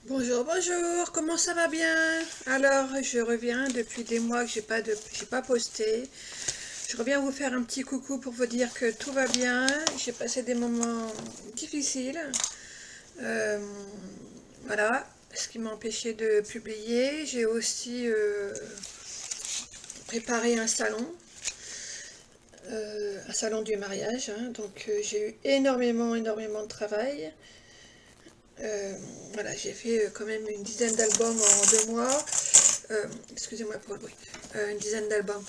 Bonjour, bonjour, comment ça va bien? Alors, je reviens depuis des mois que j'ai pas posté. Je reviens vous faire un petit coucou pour vous dire que tout va bien. J'ai passé des moments difficiles. Euh, voilà, ce qui m'a empêché de publier. J'ai aussi préparé un salon du mariage, hein. Donc j'ai eu énormément de travail. Euh, voilà, j'ai fait quand même une dizaine d'albums en 2 mois. Excusez-moi pour le bruit. Une dizaine d'albums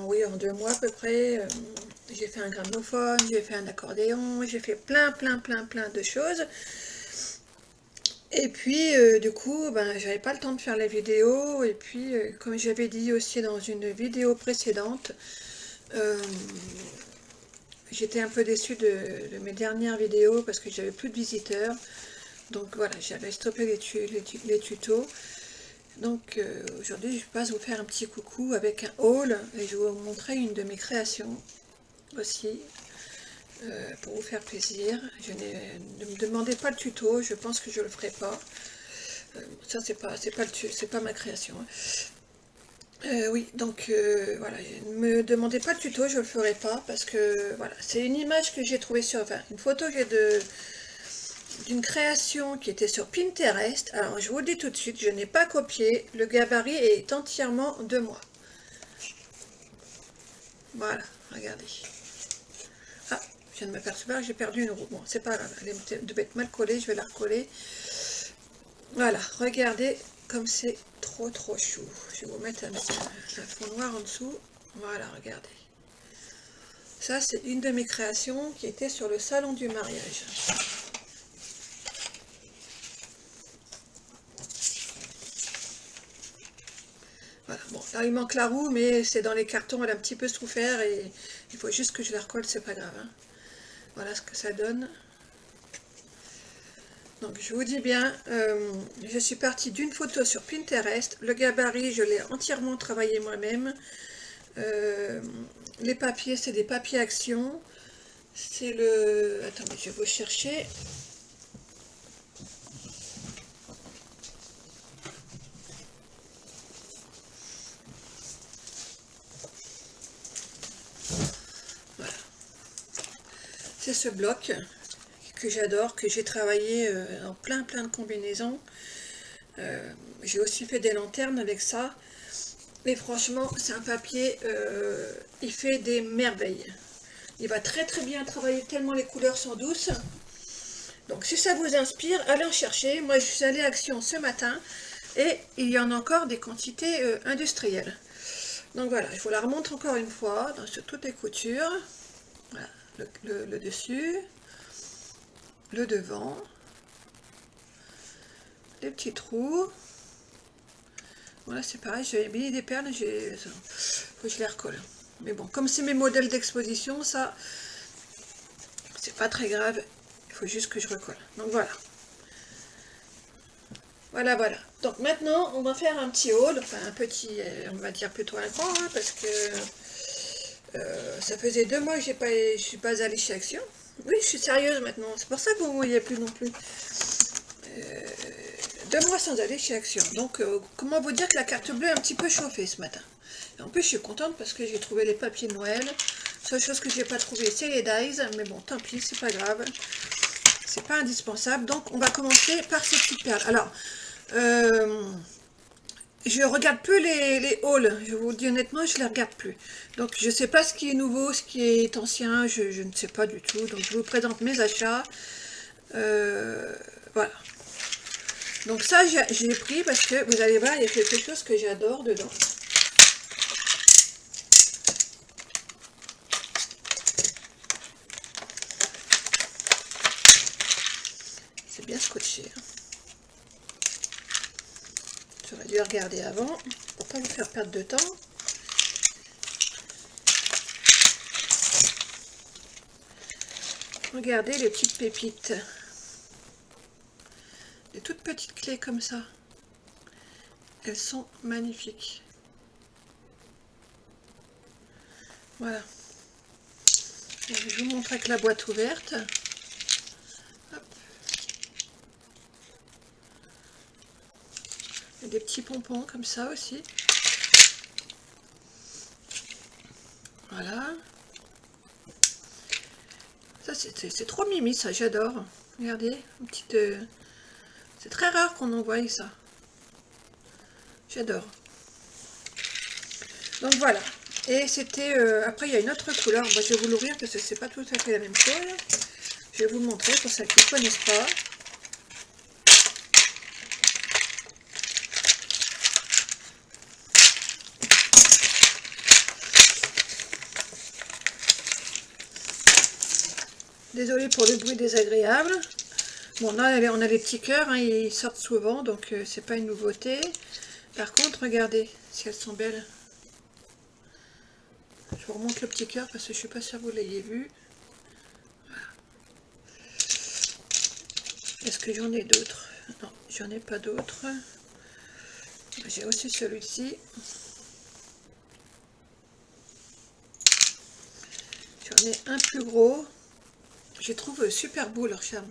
oui, en 2 mois à peu près. J'ai fait un gramophone, j'ai fait un accordéon, j'ai fait plein de choses. Et puis, du coup, ben, j'avais pas le temps de faire les vidéos. Et puis, comme j'avais dit aussi dans une vidéo précédente, euh, j'étais un peu déçue de mes dernières vidéos parce que j'avais plus de visiteurs. Donc voilà, j'avais stoppé les tutos. Donc aujourd'hui, je passe vous faire un petit coucou avec un haul et je vais vous montrer une de mes créations aussi pour vous faire plaisir. Ne me demandez pas le tuto, je pense que je le ferai pas. Ça, c'est pas ma création, hein. Oui, donc voilà, ne me demandez pas le tuto, je le ferai pas parce que voilà, c'est une image que j'ai trouvée enfin, une photo que j'ai d'une création qui était sur Pinterest. Alors je vous le dis tout de suite, je n'ai pas copié, le gabarit est entièrement de moi. Voilà, regardez. Ah, je viens de m'apercevoir que j'ai perdu une roue. Bon, c'est pas grave, elle devait être mal collée, je vais la recoller. Voilà, regardez comme c'est trop chou. Je vais vous mettre un fond noir en dessous. Voilà, regardez. Ça, c'est une de mes créations qui était sur le salon du mariage. Voilà, bon, là il manque la roue, mais c'est dans les cartons, elle a un petit peu souffert et il faut juste que je la recolle, c'est pas grave, hein. Voilà ce que ça donne. Donc je vous dis bien, je suis partie d'une photo sur Pinterest. Le gabarit, je l'ai entièrement travaillé moi-même. Euh, les papiers, c'est des papiers action. C'est le... Attendez, je vais vous chercher. Voilà. C'est ce bloc que j'adore, que j'ai travaillé en plein de combinaisons. J'ai aussi fait des lanternes avec ça. Et franchement, c'est un papier, il fait des merveilles. Il va très bien travailler tellement les couleurs sont douces. Donc si ça vous inspire, allez en chercher. Moi je suis allée à Action ce matin et il y en a encore des quantités industrielles. Donc voilà, je vous la remontre encore une fois sur toutes les coutures. Voilà, le dessus, le devant, les petits trous. Voilà, c'est pareil, j'ai mis des perles, faut que je les recolle. Mais bon, comme c'est mes modèles d'exposition, ça, c'est pas très grave. Il faut juste que je recolle. Donc voilà. Voilà. Donc maintenant, on va faire un petit haul, enfin un petit, on va dire plutôt un grand, hein, parce que ça faisait 2 mois que je suis pas allée chez Action. Oui, je suis sérieuse maintenant, c'est pour ça que vous ne me voyez plus non plus. 2 mois sans aller chez Action. Donc, comment vous dire que la carte bleue est un petit peu chauffée ce matin. Et en plus, je suis contente parce que j'ai trouvé les papiers de Noël. La seule chose que je n'ai pas trouvé, c'est les dies, mais bon, tant pis, c'est pas grave. C'est pas indispensable. Donc, on va commencer par ces petites perles. Alors, je regarde plus les hauls, je vous le dis honnêtement, je les regarde plus. Donc je sais pas ce qui est nouveau, ce qui est ancien, je ne sais pas du tout. Donc je vous présente mes achats. Euh, voilà. Donc ça, j'ai pris parce que vous allez voir, il y a quelque chose que j'adore dedans. C'est bien scotché, hein. J'aurais dû regarder avant pour pas vous faire perdre de temps. Regardez les petites pépites. Des toutes petites clés comme ça. Elles sont magnifiques. Voilà. Je vais vous montrer avec la boîte ouverte. Hop. des petits pompons comme ça aussi. Voilà. Ça, c'est trop mimi, ça, j'adore. Regardez, une petite... c'est très rare qu'on en voie ça. J'adore. Donc voilà. Et c'était... après, il y a une autre couleur. Moi, je vais vous l'ouvrir parce que c'est pas tout à fait la même chose. Je vais vous montrer pour ceux qui ne connaissent pas. Désolée pour le bruit désagréable. Bon, là, on a les petits cœurs, hein, ils sortent souvent, donc c'est pas une nouveauté. Par contre, regardez si elles sont belles. Je vous remonte le petit cœur parce que je suis pas sûre que vous l'ayez vu. Voilà. Est-ce que j'en ai d'autres? Non, j'en ai pas d'autres. J'ai aussi celui-ci. J'en ai un plus gros. Je trouve super beau leur charme.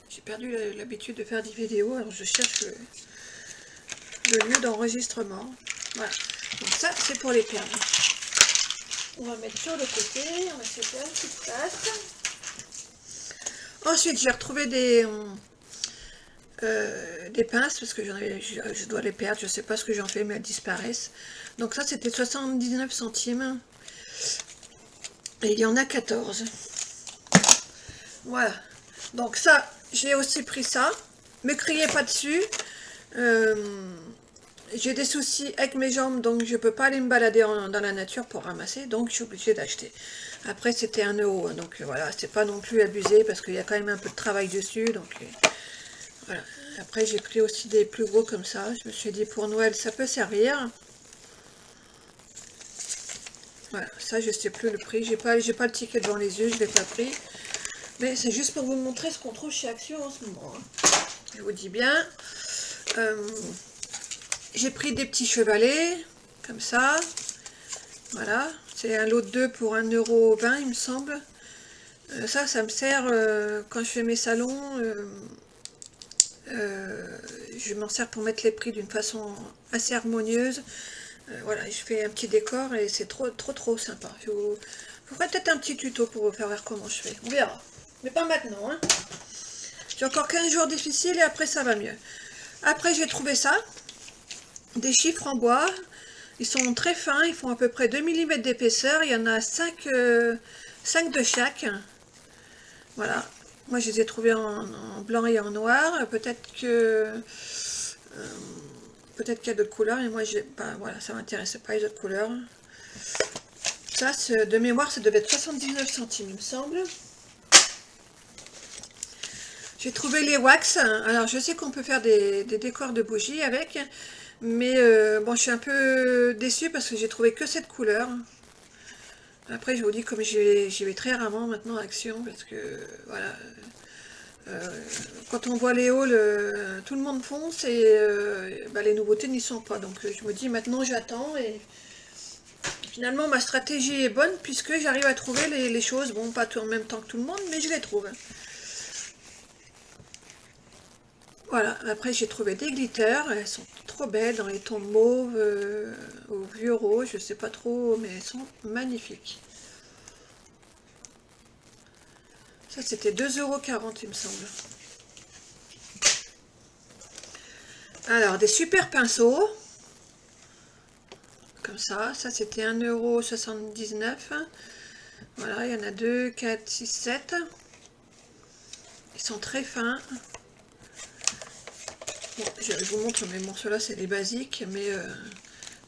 J'ai perdu l'habitude de faire des vidéos, alors je cherche le lieu d'enregistrement. Voilà. Donc ça, c'est pour les perles. On va mettre sur le côté, on va se faire une petite place. Ensuite, j'ai retrouvé des pinces, parce que je dois les perdre, je ne sais pas ce que j'en fais, mais elles disparaissent. Donc ça, c'était 79 centimes. Et il y en a 14. Voilà. Donc ça, j'ai aussi pris ça. Ne criez pas dessus. J'ai des soucis avec mes jambes, donc je ne peux pas aller me balader dans la nature pour ramasser, donc je suis obligée d'acheter. Après, c'était 1 €, hein, donc voilà, c'est pas non plus abusé, parce qu'il y a quand même un peu de travail dessus, donc voilà. Après, j'ai pris aussi des plus gros comme ça. Je me suis dit, pour Noël, ça peut servir. Voilà, ça, je sais plus le prix. J'ai pas le ticket devant les yeux, je l'ai pas pris. Mais c'est juste pour vous montrer ce qu'on trouve chez Action en ce moment. Hein. Je vous dis bien. J'ai pris des petits chevalets, comme ça. Voilà. C'est un lot de 2 pour 1,20 €, il me semble. Ça me sert quand je fais mes salons. Je m'en sers pour mettre les prix d'une façon assez harmonieuse. Voilà, je fais un petit décor et c'est trop sympa. Je vous ferai peut-être un petit tuto pour vous faire voir comment je fais. On verra. Mais pas maintenant. Hein. J'ai encore 15 jours difficiles et après ça va mieux. Après j'ai trouvé ça. Des chiffres en bois. Ils sont très fins. Ils font à peu près 2 mm d'épaisseur. Il y en a 5 de chaque. Voilà. Moi je les ai trouvés en blanc et en noir. Peut-être que... peut-être qu'il y a d'autres couleurs, et moi, voilà, ça m'intéressait pas les autres couleurs. Ça, de mémoire, ça devait être 79 centimes, il me semble. J'ai trouvé les wax. Alors, je sais qu'on peut faire des décors de bougies avec, mais bon, je suis un peu déçue parce que j'ai trouvé que cette couleur. Après, je vous dis, comme j'y vais très rarement maintenant à Action, parce que, voilà... quand on voit les hauls, tout le monde fonce et les nouveautés n'y sont pas. Donc je me dis maintenant j'attends et finalement ma stratégie est bonne puisque j'arrive à trouver les choses. Bon, pas tout en même temps que tout le monde, mais je les trouve. Voilà, après j'ai trouvé des glitters, elles sont trop belles dans les tons mauve, au vieux rose, je sais pas trop, mais elles sont magnifiques. Ça, c'était 2,40 € il me semble. Alors, des super pinceaux. Comme ça. Ça, c'était 1,79 €. Voilà, il y en a 2, 4, 6, 7. Ils sont très fins. Bon, je vous montre mes morceaux-là, c'est des basiques. Mais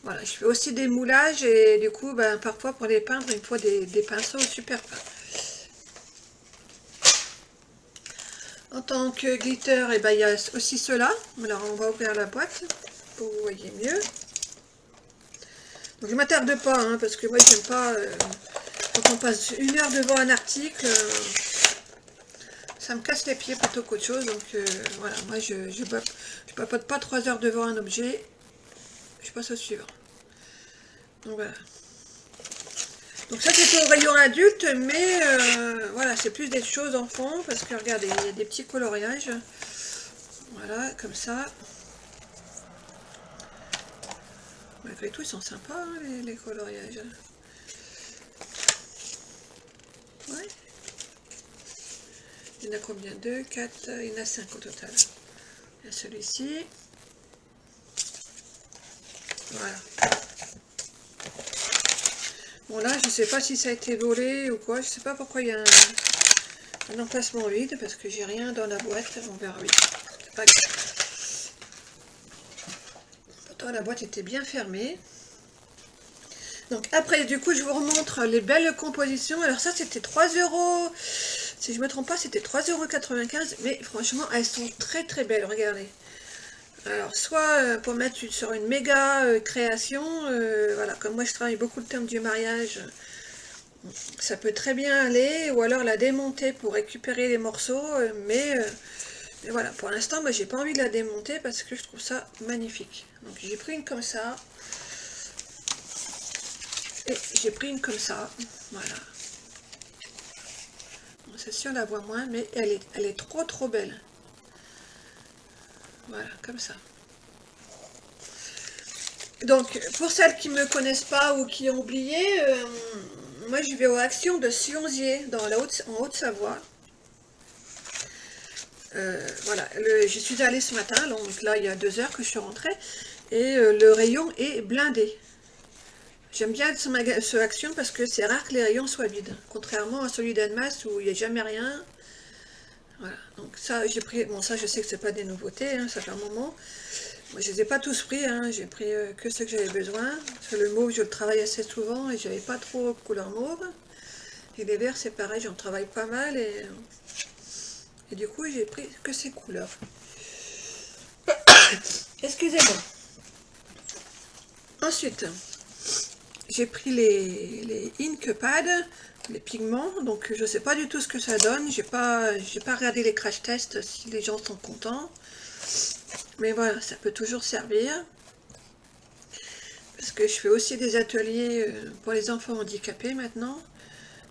voilà, je fais aussi des moulages. Et du coup, parfois, pour les peindre, il me faut des pinceaux super fins. En tant que glitter, il y a aussi ceux-là. Alors, on va ouvrir la boîte pour que vous voyez mieux. Donc, je ne m'attarde pas, hein, parce que moi, j'aime pas... quand on passe 1 heure devant un article, ça me casse les pieds plutôt qu'autre chose. Donc, voilà, moi, je papote pas 3 heures devant un objet. Je passe au suivant. Donc, voilà. Donc ça c'était au rayon adulte, mais voilà, c'est plus des choses enfants, parce que regardez, il y a des petits coloriages, voilà, comme ça. Malgré tout, ils sont sympas, hein, les coloriages. Ouais. Il y en a combien? 2, 4, il y en a 5 au total. Il y a celui-ci. Voilà. Bon là, je sais pas si ça a été volé ou quoi. Je sais pas pourquoi il y a un emplacement vide, parce que j'ai rien dans la boîte. On verra vite. C'est pas grave. Pourtant, la boîte était bien fermée. Donc après, du coup, je vous remontre les belles compositions. Alors ça, c'était 3 euros. Si je me trompe pas, c'était 3,95 €. Mais franchement, elles sont très très belles. Regardez. Alors, soit pour mettre sur une méga création, voilà, comme moi je travaille beaucoup le thème du mariage, ça peut très bien aller, ou alors la démonter pour récupérer les morceaux, mais voilà, pour l'instant, moi j'ai pas envie de la démonter parce que je trouve ça magnifique. Donc j'ai pris une comme ça, et j'ai pris une comme ça, voilà. Bon, celle-ci on la voit moins, mais elle est trop trop belle. Voilà, comme ça. Donc, pour celles qui ne me connaissent pas ou qui ont oublié, moi je vais aux actions de Sionzier, en Haute-Savoie. Voilà, j'y suis allée ce matin, donc là il y a 2 heures que je suis rentrée, et le rayon est blindé. J'aime bien ce action parce que c'est rare que les rayons soient vides, contrairement à celui d'Annemasse où il n'y a jamais rien. Voilà, donc ça j'ai pris, bon ça je sais que c'est pas des nouveautés, hein, ça fait un moment. Moi, je les ai pas tous pris, hein. J'ai pris que ceux que j'avais besoin. Parce que le mauve, je le travaille assez souvent et j'avais pas trop couleur mauve. Et les verts, c'est pareil, j'en travaille pas mal et du coup, j'ai pris que ces couleurs. Excusez-moi. Ensuite, j'ai pris les ink pads, les pigments. Donc, je sais pas du tout ce que ça donne. J'ai pas regardé les crash tests si les gens sont contents. Mais voilà, ça peut toujours servir. Parce que je fais aussi des ateliers pour les enfants handicapés maintenant.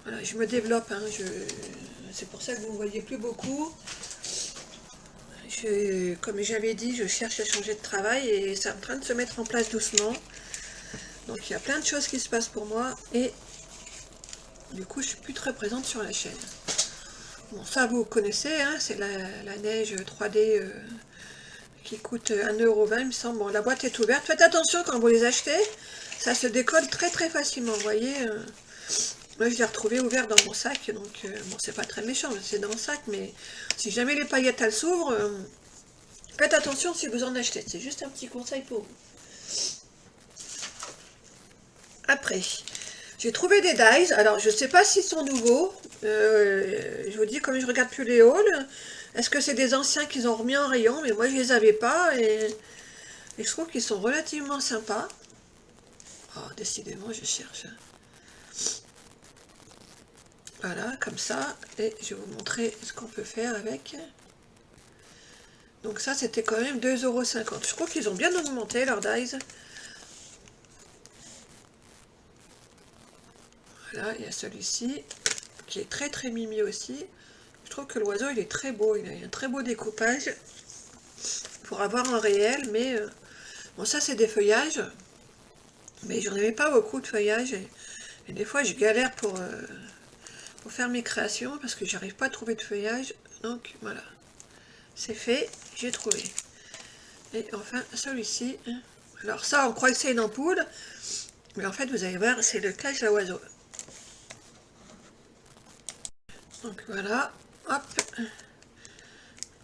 Voilà, je me développe, hein, c'est pour ça que vous ne me voyez plus beaucoup. Comme j'avais dit, je cherche à changer de travail et c'est en train de se mettre en place doucement. Donc il y a plein de choses qui se passent pour moi et du coup je suis plus très présente sur la chaîne. Bon, ça vous connaissez, hein, c'est la neige 3D qui coûte 1,20 € il me semble. Bon, la boîte est ouverte. Faites attention quand vous les achetez, ça se décolle très très facilement, vous voyez. Moi, je l'ai retrouvé ouvert dans mon sac, donc bon, c'est pas très méchant, c'est dans le sac, mais si jamais les paillettes elles s'ouvrent, faites attention si vous en achetez. C'est juste un petit conseil pour vous. Après, j'ai trouvé des dies. Alors, je sais pas s'ils sont nouveaux. Je vous dis, comme je regarde plus les hauls, est-ce que c'est des anciens qu'ils ont remis en rayon? Mais moi, je les avais pas et je trouve qu'ils sont relativement sympas. Oh, décidément, je cherche. Voilà, comme ça, et je vais vous montrer ce qu'on peut faire avec. Donc ça, c'était quand même 2,50 €. Je crois qu'ils ont bien augmenté leurs dies. Voilà, il y a celui-ci, qui est très très mimi aussi. Je trouve que l'oiseau, il est très beau, il a un très beau découpage pour avoir un réel, mais bon, ça c'est des feuillages, mais j'en avais pas beaucoup de feuillages, et des fois je galère pour faire mes créations parce que j'arrive pas à trouver de feuillage. Donc voilà, c'est fait, j'ai trouvé. Et enfin celui-ci, alors ça on croit que c'est une ampoule, mais en fait vous allez voir, c'est le cache à oiseau. Donc voilà, hop,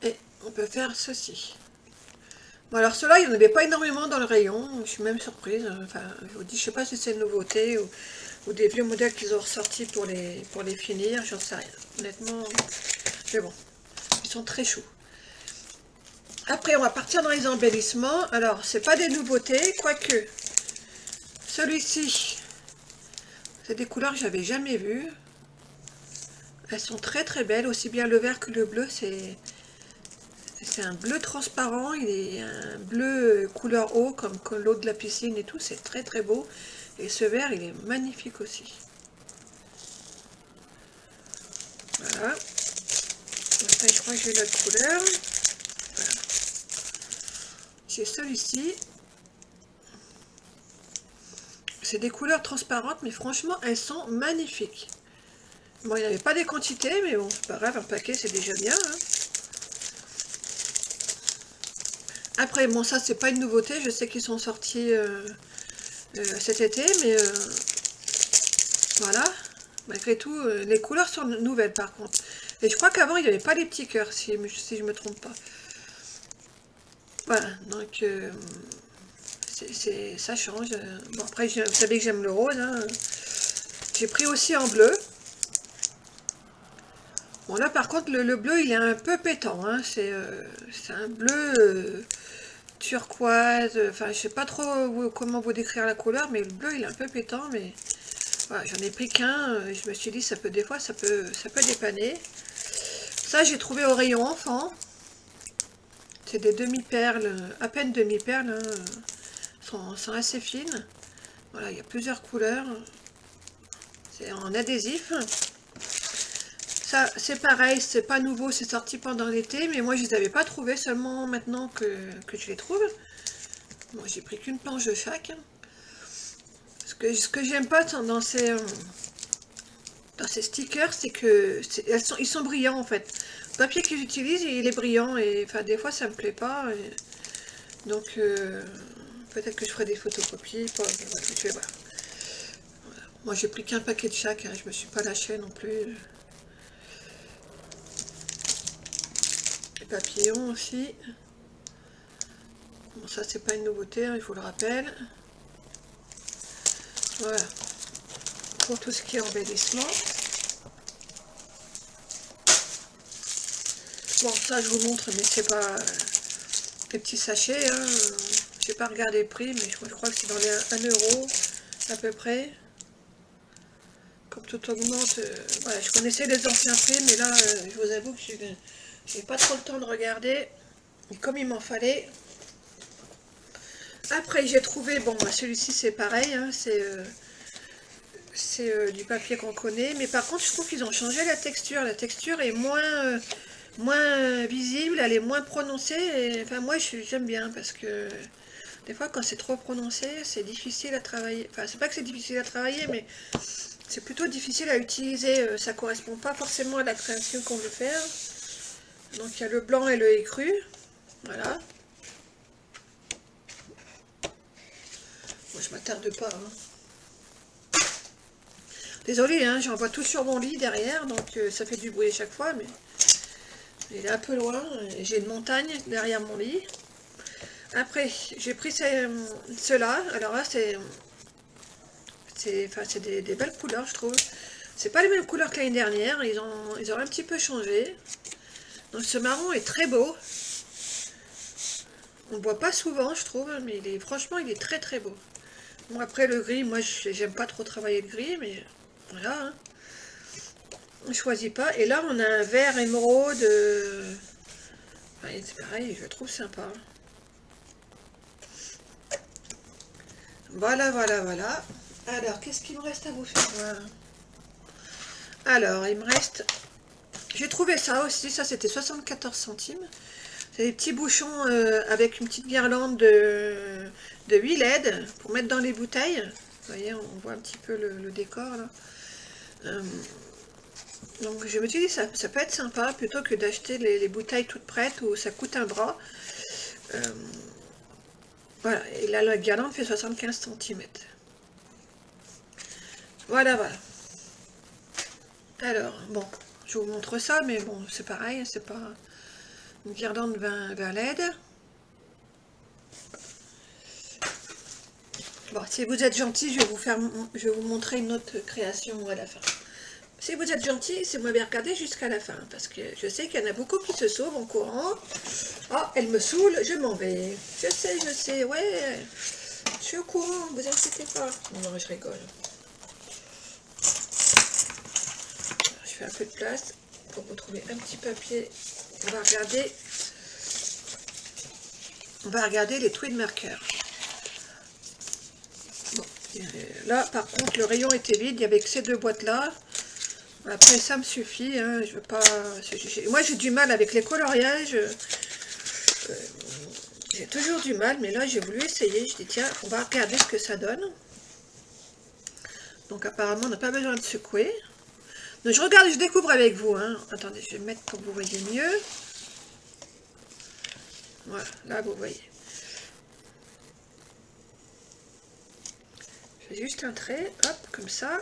et on peut faire ceci. Bon, alors ceux-là, il n'y en avait pas énormément dans le rayon, je suis même surprise. Enfin, je vous dis, je sais pas si c'est une nouveauté ou des vieux modèles qu'ils ont ressortis pour les finir, j'en sais rien. Honnêtement, mais bon, ils sont très chauds. Après, on va partir dans les embellissements. Alors, c'est pas des nouveautés, quoique celui-ci, c'est des couleurs que j'avais jamais vues. Elles sont très très belles, aussi bien le vert que le bleu, c'est un bleu transparent, il est un bleu couleur eau, comme l'eau de la piscine et tout, c'est très très beau. Et ce vert, il est magnifique aussi. Voilà. Enfin, je crois que j'ai l'autre couleur. Voilà. J'ai celui-ci. c'est des couleurs transparentes, mais franchement, elles sont magnifiques. Bon, il n'y avait pas des quantités, mais bon, c'est pas grave, un paquet, c'est déjà bien. Hein. Après, bon, ça, c'est pas une nouveauté. Je sais qu'ils sont sortis cet été, mais voilà. Malgré tout, les couleurs sont nouvelles, par contre. Et je crois qu'avant, il n'y avait pas les petits cœurs, si je me trompe pas. Voilà, donc ça change. Bon, après, vous savez que j'aime le rose. Hein. J'ai pris aussi en bleu. Bon, là, par contre, le bleu, il est un peu pétant. Hein. C'est un bleu turquoise. Enfin, je sais pas trop comment vous décrire la couleur, mais le bleu, il est un peu pétant. Mais voilà, j'en ai pris qu'un. Je me suis dit, des fois, ça peut dépanner. Ça, j'ai trouvé au rayon enfant. C'est des demi-perles, à peine demi-perles. Hein. Sont assez fines. Voilà, il y a plusieurs couleurs. C'est en adhésif. Ça, c'est pareil, c'est pas nouveau, c'est sorti pendant l'été, mais moi je les avais pas trouvés, seulement maintenant que je les trouve. Bon, j'ai pris qu'une planche de chaque. Ce que j'aime pas dans ces stickers, c'est que ils sont brillants en fait. Le papier que j'utilise, il est brillant, et enfin des fois ça me plaît pas. Donc peut-être que je ferai des photocopies, je vais voir. Voilà. Moi j'ai pris qu'un paquet de chaque, hein, je me suis pas lâchée non plus. Papillon aussi. Bon, ça c'est pas une nouveauté, hein, il faut le rappeler. Voilà. Pour tout ce qui est embellissement. Bon, ça je vous montre, mais c'est pas des petits sachets. Hein. J'ai pas regardé le prix, mais je crois que c'est dans les 1 euro à peu près. Comme tout augmente, voilà, je connaissais les anciens prix, mais là, je vous avoue que j'ai pas trop le temps de regarder. Et comme il m'en fallait. Après, j'ai trouvé, bon, bah, celui-ci c'est pareil, hein, c'est du papier qu'on connaît, mais par contre, je trouve qu'ils ont changé la texture. La texture est moins visible, elle est moins prononcée. Et, enfin, moi, j'aime bien parce que des fois, quand c'est trop prononcé, c'est difficile à travailler. Enfin, c'est pas que c'est difficile à travailler, mais c'est plutôt difficile à utiliser. Ça correspond pas forcément à la création qu'on veut faire. Donc, il y a le blanc et le écru. Voilà. Moi, je m'attarde pas. Hein. Désolée, hein, j'envoie tout sur mon lit derrière, donc ça fait du bruit à chaque fois, mais il est un peu loin. J'ai une montagne derrière mon lit. Après, j'ai pris ceux-là. Alors là, c'est des belles couleurs, je trouve. C'est pas les mêmes couleurs que l'année dernière. Ils ont un petit peu changé. Donc ce marron est très beau. On ne voit pas souvent, je trouve, mais franchement, il est très très beau. Bon, après le gris, moi, j'aime pas trop travailler le gris, mais voilà. Hein. On choisit pas. Et là, on a un vert émeraude. Ouais, c'est pareil, je le trouve sympa. Voilà, voilà, voilà. Alors, qu'est-ce qu'il me reste à vous faire voir? Alors, il me reste... J'ai trouvé ça aussi, ça c'était 74 centimes. C'est des petits bouchons avec une petite guirlande de 8 LED pour mettre dans les bouteilles. Vous voyez, on voit un petit peu le décor là. Donc je me suis dit, ça peut être sympa plutôt que d'acheter les bouteilles toutes prêtes où ça coûte un bras. Voilà, et là la guirlande fait 75 cm. Voilà, voilà. Alors, bon, je vous montre ça, mais bon, c'est pareil, c'est pas une guirlande 20 LED. Bon, si vous êtes gentil, je vais vous montrer une autre création à la fin. Si vous êtes gentil, c'est moi bien regarder jusqu'à la fin, parce que je sais qu'il y en a beaucoup qui se sauvent en courant. Oh, elle me saoule, je m'en vais. Je sais, ouais. Je suis au courant, vous inquiétez pas. Non, je rigole. Je fais un peu de place pour retrouver un petit papier. On va regarder les tweed markers. Bon, là, par contre, le rayon était vide, il n'y avait que ces deux boîtes-là. Après, ça me suffit, hein, je veux pas... Moi, j'ai du mal avec les coloriages. J'ai toujours du mal, mais là, j'ai voulu essayer. Je dis, tiens, on va regarder ce que ça donne. Donc apparemment, on n'a pas besoin de secouer. Donc je regarde, je découvre avec vous. Hein. Attendez, je vais mettre pour que vous voyez mieux. Voilà, là vous voyez. Je fais juste un trait, hop, comme ça.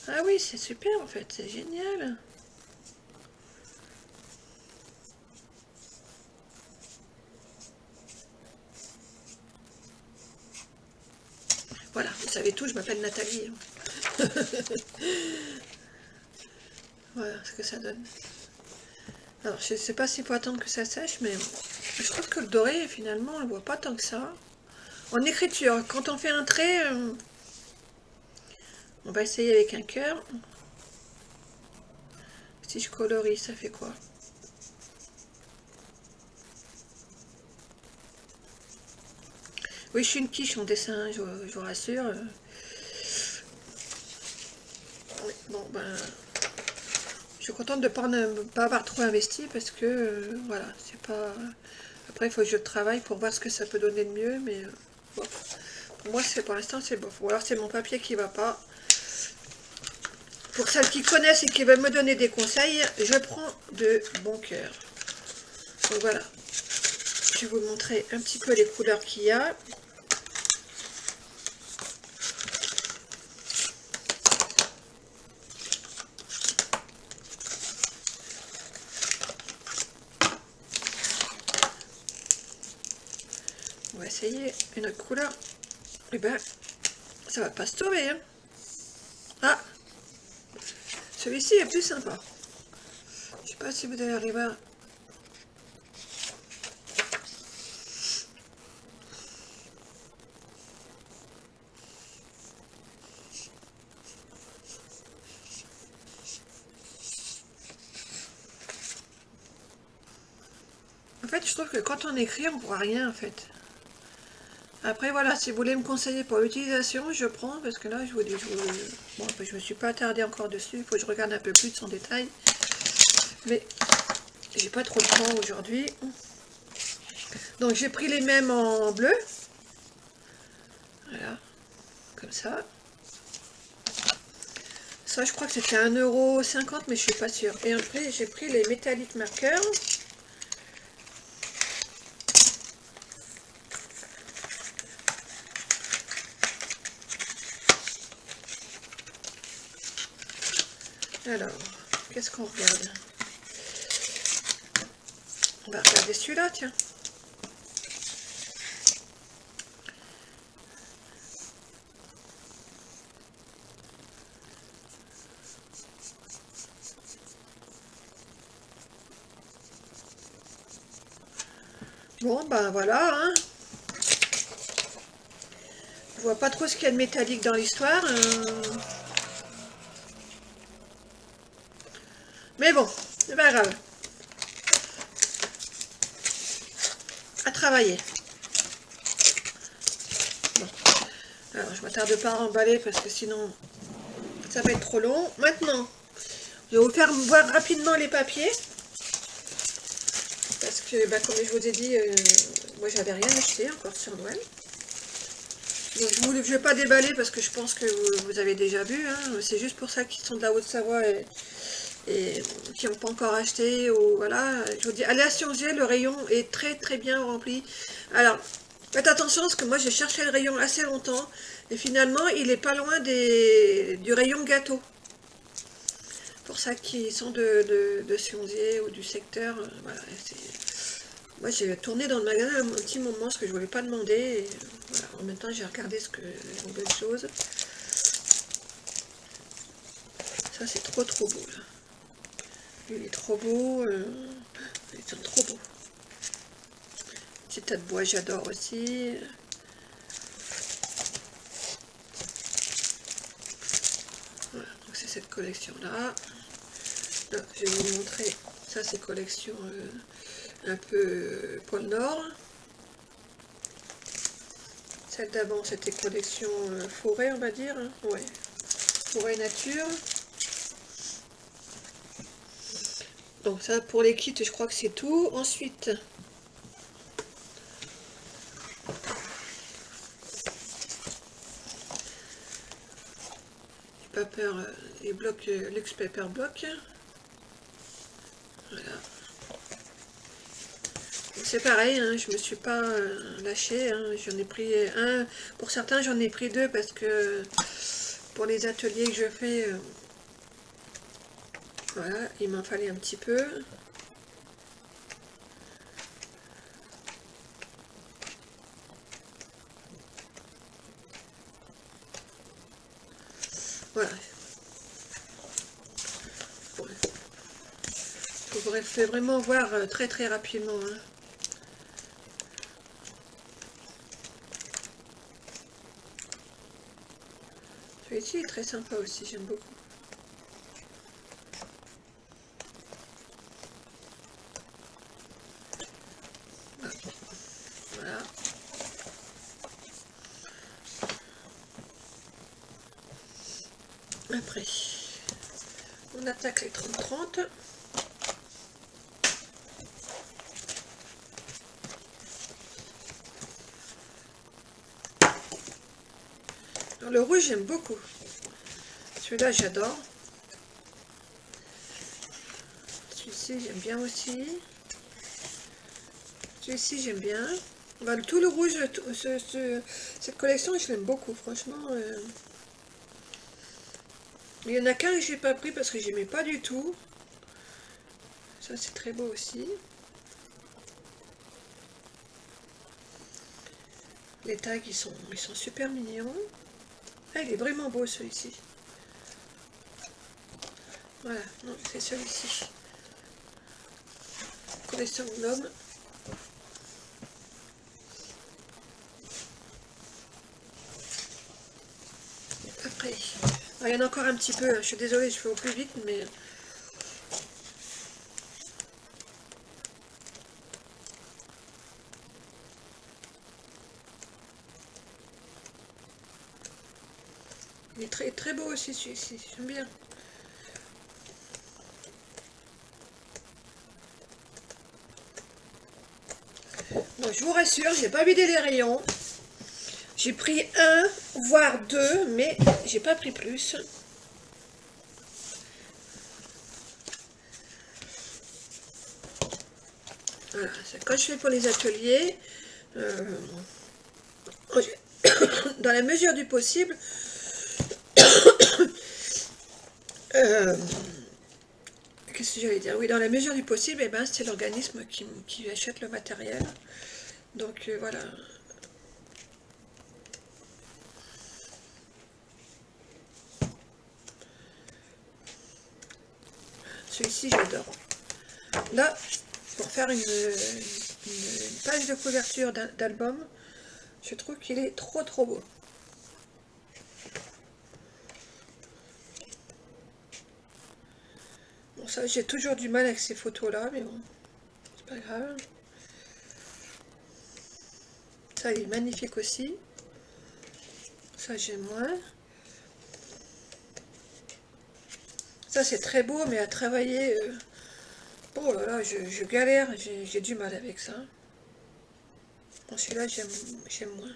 Ah oui, c'est super en fait, c'est génial. Voilà, vous savez tout, je m'appelle Nathalie. Voilà ce que ça donne. Alors, je ne sais pas s'il faut attendre que ça sèche, mais je trouve que le doré, finalement, on ne le voit pas tant que ça. En écriture, quand on fait un trait, on va essayer avec un cœur. Si je colorie, ça fait quoi? Oui, je suis une quiche en dessin, je vous rassure. Oui, bon, ben, je suis contente de ne pas avoir trop investi parce que, voilà, c'est pas... Après, il faut que je travaille pour voir ce que ça peut donner de mieux, mais bon. Pour moi, pour l'instant, c'est bof. Ou alors, c'est mon papier qui va pas. Pour celles qui connaissent et qui veulent me donner des conseils, je prends de bon cœur. Donc voilà, je vais vous montrer un petit peu les couleurs qu'il y a. On va essayer une autre couleur. Et ben, ça va pas se sauver. Hein. Ah, celui-ci est plus sympa. Je sais pas si vous allez arriver à... En fait, je trouve que quand on écrit, on voit rien en fait. Après, voilà, si vous voulez me conseiller pour l'utilisation, je prends, parce que là, je vous dis, bon, je me suis pas attardée encore dessus, il faut que je regarde un peu plus en détail. Mais j'ai pas trop de temps aujourd'hui. Donc, j'ai pris les mêmes en bleu. Voilà, comme ça. Ça, je crois que c'était 1,50 €, mais je suis pas sûre. Et après, j'ai pris les métalliques marqueurs. Alors, qu'est-ce qu'on regarde? On va regarder celui-là, tiens. Bon, ben voilà, hein. Je vois pas trop ce qu'il y a de métallique dans l'histoire. Mais bon, c'est pas grave. À travailler. Bon. Alors, je m'attarde pas à emballer parce que sinon, ça va être trop long. Maintenant, je vais vous faire voir rapidement les papiers. Parce que, bah, comme je vous ai dit, moi, j'avais rien acheté encore sur Noël. Donc, je ne vais pas déballer parce que je pense que vous avez déjà vu. Hein. C'est juste pour ça qu'ils sont de la Haute-Savoie et qui n'ont pas encore acheté. Ou, voilà. Je vous dis, allez à Siongier, le rayon est très très bien rempli. Alors, faites attention parce que moi, j'ai cherché le rayon assez longtemps. Et finalement, il est pas loin du rayon gâteau. Pour ça qui sont de Siongier ou du secteur. Voilà, moi, j'ai tourné dans le magasin un petit moment, parce que je ne voulais pas demander. Et, voilà. En même temps, j'ai regardé les nouvelles choses. Ça, c'est trop trop beau, là. Lui, il est trop beau. Ils sont trop beaux. Petit tas de bois, j'adore aussi. Voilà, donc c'est cette collection-là. Là, je vais vous montrer. Ça, c'est collection un peu pôle Nord. Celle d'avant, c'était collection forêt, on va dire. Hein. Ouais. Forêt nature. Donc ça, pour les kits, je crois que c'est tout. Ensuite, paper, les blocs Luxe Paper Block. Voilà. C'est pareil, hein, je me suis pas lâchée. Hein, j'en ai pris un. Pour certains, j'en ai pris deux parce que pour les ateliers que je fais, voilà, il m'en fallait un petit peu. Voilà. Il faudrait vraiment voir très très rapidement. Hein. Celui-ci est très sympa aussi, j'aime beaucoup. Voilà. Après, on attaque les 30-30. Le rouge, j'aime beaucoup. Celui-là, j'adore. Celui-ci, j'aime bien aussi. Celui-ci, j'aime bien. Bah, tout le rouge, cette collection, je l'aime beaucoup, franchement. Il y en a qu'un que j'ai pas pris parce que j'aimais pas du tout. Ça, c'est très beau aussi. Les tags, ils sont super mignons. Ah, il est vraiment beau celui-ci. Voilà, non, c'est celui-ci. Collection de l'homme. Après, ah, il y en a encore un petit peu. Hein. Je suis désolée, je fais au plus vite, mais il est très très beau aussi celui-ci. J'aime bien. Bon, je vous rassure, j'ai pas vidé les rayons. J'ai pris un, voire deux, mais j'ai pas pris plus. Voilà, quand je fais pour les ateliers, dans la mesure du possible, qu'est-ce que j'allais dire? Oui, dans la mesure du possible, eh ben, c'est l'organisme qui achète le matériel. Donc voilà. Celui-ci, j'adore. Là, pour faire une page de couverture d'album, je trouve qu'il est trop trop beau. Bon, ça, j'ai toujours du mal avec ces photos-là, mais bon, c'est pas grave. Ça, il est magnifique aussi. Ça, j'aime moins. Ça, c'est très beau, mais à travailler... oh là là, je galère, j'ai du mal avec ça. Bon, celui-là, j'aime moins.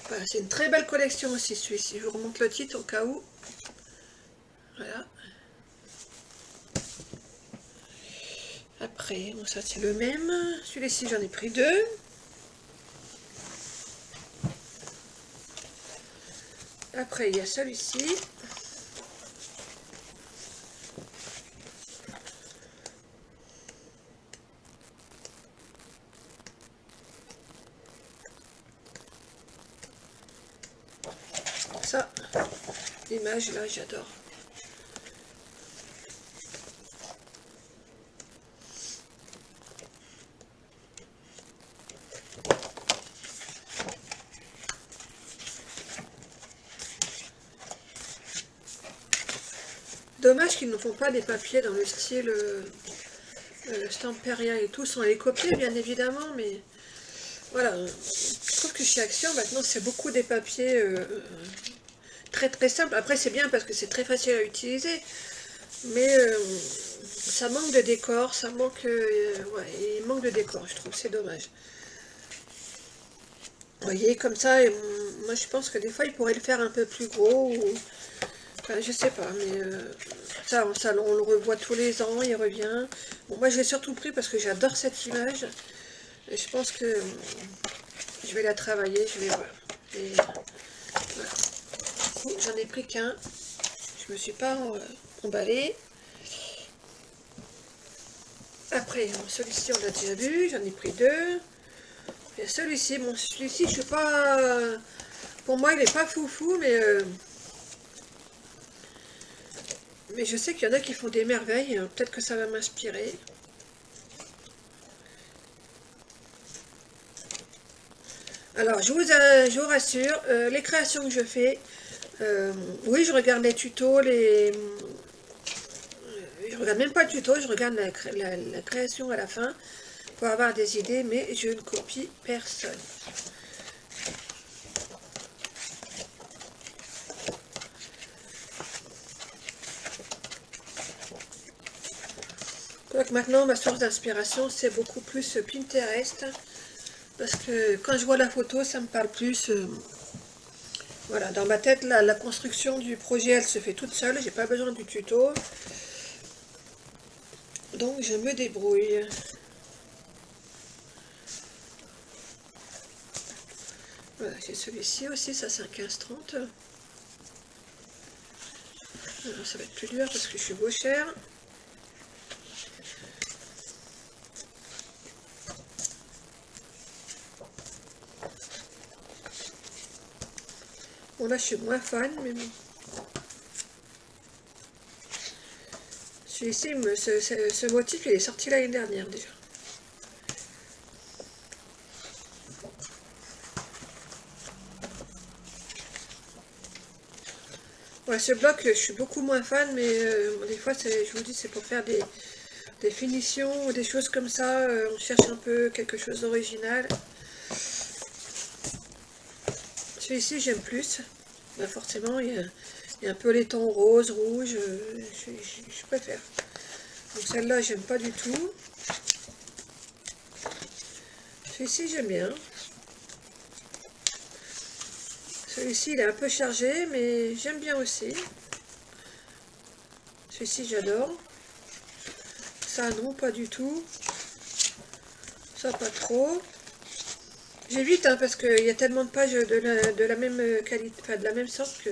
Voilà, c'est une très belle collection aussi, celui-ci. Je vous remonte le titre au cas où. Voilà. Après, bon, ça, c'est le même. Celui-ci, j'en ai pris deux. Après, il y a celui-ci. Ça, l'image, là, j'adore. Dommage qu'ils ne font pas des papiers dans le style Stamperia et tout, sans les copier, bien évidemment, mais voilà. Je trouve que chez Action, maintenant, c'est beaucoup des papiers très très simples. Après, c'est bien parce que c'est très facile à utiliser. Mais ça manque de décor, ça manque... ouais, il manque de décor, je trouve, c'est dommage. Vous voyez, comme ça, et, moi je pense que des fois, il pourrait le faire un peu plus gros, ou... Enfin, je sais pas, mais ça, on le revoit tous les ans, il revient. Bon, moi, je l'ai surtout pris parce que j'adore cette image. Et je pense que je vais la travailler, je vais voir. Et, voilà. J'en ai pris qu'un. Je me suis pas emballée. Après, celui-ci, on l'a déjà vu. J'en ai pris deux. Et celui-ci, bon, celui-ci, je suis pas... pour moi, il n'est pas foufou, mais je sais qu'il y en a qui font des merveilles. Peut-être que ça va m'inspirer. Alors, je vous rassure, les créations que je fais, oui, je regarde les tutos, je regarde même pas le tuto, je regarde la création à la fin pour avoir des idées, mais je ne copie personne. Donc maintenant, ma source d'inspiration, c'est beaucoup plus Pinterest, parce que quand je vois la photo, ça me parle plus. Voilà, dans ma tête, la construction du projet, elle se fait toute seule, j'ai pas besoin du tuto, donc je me débrouille. Voilà, j'ai celui-ci aussi, ça c'est un 15-30. Ça va être plus dur parce que je suis gauchère. Bon là je suis moins fan, mais bon. Celui-ci, ce motif, il est sorti l'année dernière déjà. Ouais, ce bloc, je suis beaucoup moins fan, mais des fois, je vous dis, c'est pour faire des finitions ou des choses comme ça. On cherche un peu quelque chose d'original. Celui-ci, j'aime plus. Bah, forcément, il y a un peu les tons rose, rouge. Je préfère. Donc celle-là, j'aime pas du tout. Celui-ci, j'aime bien. Celui-ci, il est un peu chargé, mais j'aime bien aussi. Celui-ci, j'adore. Ça, non, pas du tout. Ça, pas trop. J'évite, hein, parce qu'il y a tellement de pages de la même qualité, enfin de la même sorte que...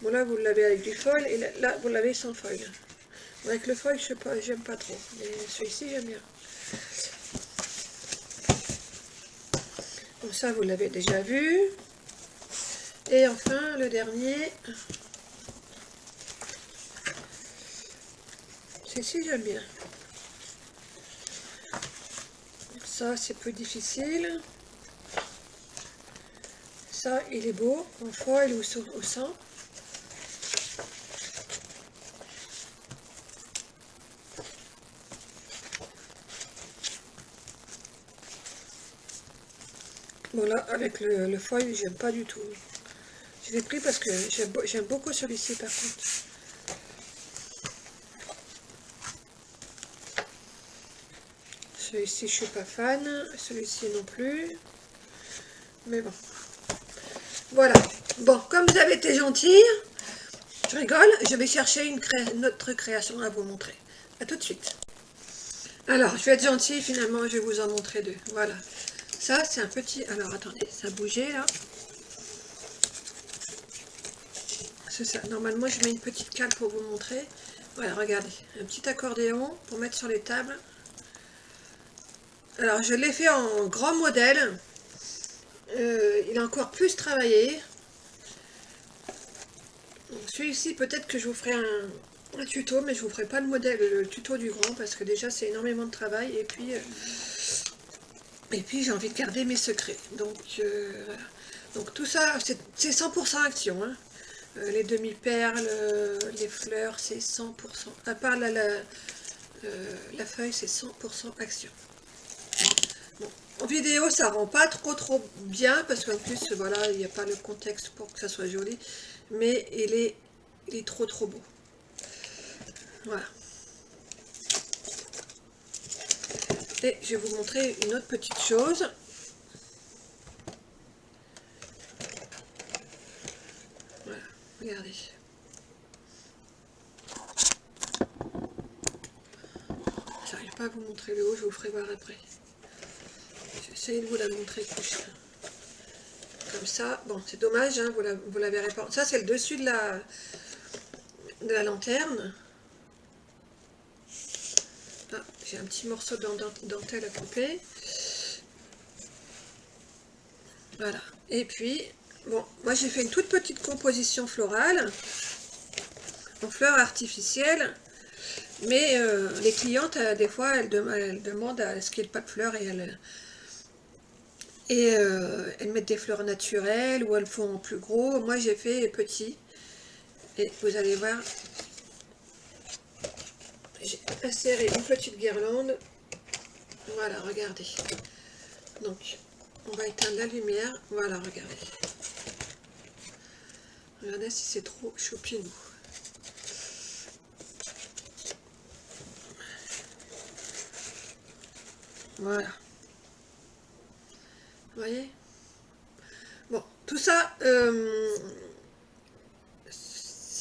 Bon, là, vous l'avez avec du foil, et là, vous l'avez sans foil. Avec le foil, je sais pas, j'aime pas trop. Mais celui-ci, j'aime bien. Bon, ça, vous l'avez déjà vu. Et enfin, le dernier. Celui-ci, j'aime bien. Ça, c'est plus difficile. Ça, il est beau, en foil ou au sang. Bon, là, avec le foil, j'aime pas du tout. Je l'ai pris parce que j'aime beaucoup celui-ci, par contre. Celui-ci, je suis pas fan. Celui-ci non plus. Mais bon. Voilà. Bon, comme vous avez été gentil, je rigole, je vais chercher une autre création à vous montrer. A tout de suite. Alors, je vais être gentille, finalement, je vais vous en montrer deux. Voilà. Ça, c'est un petit... Alors, attendez, ça a bougé, là. C'est ça. Normalement, je mets une petite cale pour vous montrer. Voilà, regardez. Un petit accordéon pour mettre sur les tables. Alors, je l'ai fait en grand modèle. Il est encore plus travaillé. Celui-ci, peut-être que je vous ferai un tuto, mais je vous ferai pas le modèle, le tuto du grand, parce que déjà, c'est énormément de travail. Et puis j'ai envie de garder mes secrets. Donc, voilà. Donc, tout ça, c'est 100% action. Hein. Les demi-perles, les fleurs, c'est 100%. À part la feuille, c'est 100% action. Bon, en vidéo, ça rend pas trop bien, parce qu'en plus, voilà, il n'y a pas le contexte pour que ça soit joli. Mais il est trop beau. Voilà. Et je vais vous montrer une autre petite chose. Voilà, regardez. J'arrive pas à vous montrer le haut, je vous ferai voir après. J'essaie de vous la montrer couche. Comme ça, bon, c'est dommage, hein, vous la verrez pas. Ça, c'est le dessus de la lanterne. Ah, j'ai un petit morceau de dentelle à couper. Voilà. Et puis, bon, moi j'ai fait une toute petite composition florale en fleurs artificielles. Mais les clientes, des fois, elles demandent à ce qu'il n'y ait pas de fleurs et elles mettent des fleurs naturelles ou elles font en plus gros. Moi, j'ai fait petit. Et vous allez voir, j'ai inséré une petite guirlande. Voilà, regardez. Donc, on va éteindre la lumière. Voilà, regardez. Regardez si c'est trop choupinou. Voilà. Vous voyez? Bon, tout ça,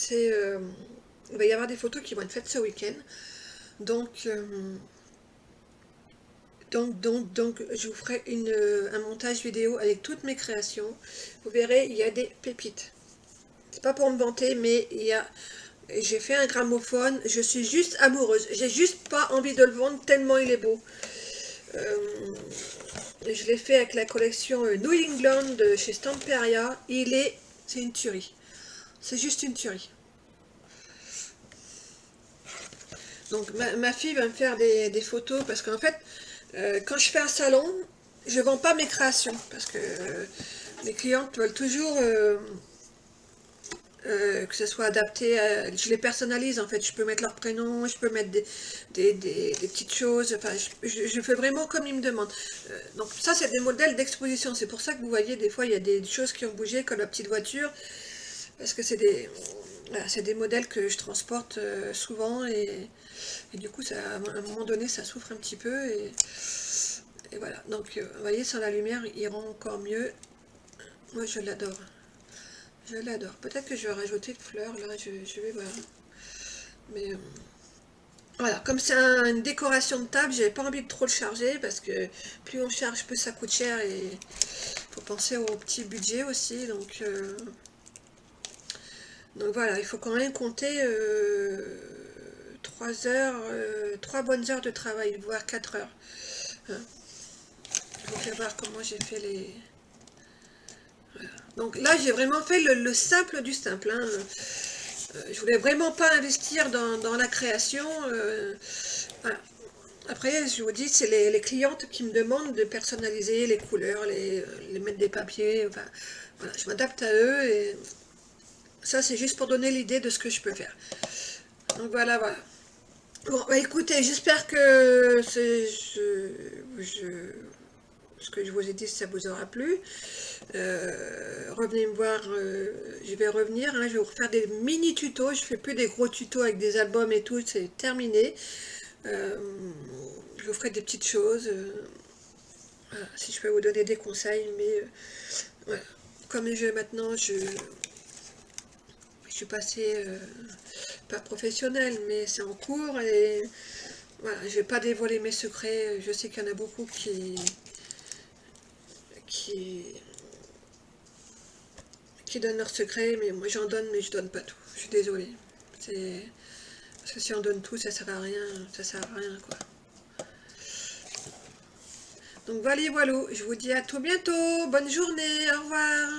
il va y avoir des photos qui vont être faites ce week-end. Donc, je vous ferai un montage vidéo avec toutes mes créations. Vous verrez, il y a des pépites. C'est pas pour me vanter, mais j'ai fait un gramophone. Je suis juste amoureuse. J'ai juste pas envie de le vendre tellement il est beau. Je l'ai fait avec la collection New England de chez Stamperia. C'est une tuerie. C'est juste une tuerie. Donc ma fille va me faire des photos parce qu'en fait, quand je fais un salon, je vends pas mes créations parce que les clientes veulent toujours que ce soit adapté, je les personnalise en fait, je peux mettre leur prénom, je peux mettre des petites choses, enfin je fais vraiment comme ils me demandent. Donc ça c'est des modèles d'exposition, c'est pour ça que vous voyez des fois il y a des choses qui ont bougé comme la petite voiture, parce que voilà, c'est des modèles que je transporte souvent et du coup ça, à un moment donné ça souffre un petit peu et voilà. Donc vous voyez, sans la lumière il rend encore mieux. Moi je l'adore. Je l'adore. Peut-être que je vais rajouter de fleurs, là, je vais voir. Mais voilà, comme c'est une décoration de table, j'avais pas envie de trop le charger, parce que plus on charge, plus ça coûte cher, et il faut penser au petit budget aussi. Donc voilà, il faut quand même compter 3 heures, 3 bonnes heures de travail, voire 4 heures. Hein. Je vous fais voir comment j'ai fait les... Donc là, j'ai vraiment fait le simple du simple. Hein. Je voulais vraiment pas investir dans la création. Voilà. Après, je vous dis, c'est les clientes qui me demandent de personnaliser les couleurs, les mettre des papiers. Enfin, voilà, je m'adapte à eux et ça, c'est juste pour donner l'idée de ce que je peux faire. Donc voilà, voilà. Bon, bah écoutez, j'espère que ce que je vous ai dit, ça vous aura plu. Revenez me voir, je vais revenir, hein, je vais vous refaire des mini tutos, je fais plus des gros tutos avec des albums et tout, c'est terminé. Je vous ferai des petites choses, voilà, si je peux vous donner des conseils, mais voilà. Comme maintenant je suis passée, pas professionnelle, mais c'est en cours et voilà, je vais pas dévoiler mes secrets, je sais qu'il y en a beaucoup qui donnent leurs secrets, mais moi j'en donne, mais je donne pas tout. Je suis désolée. Parce que si on donne tout, ça sert à rien, quoi. Donc voilà, voilà, je vous dis à tout bientôt, bonne journée, au revoir.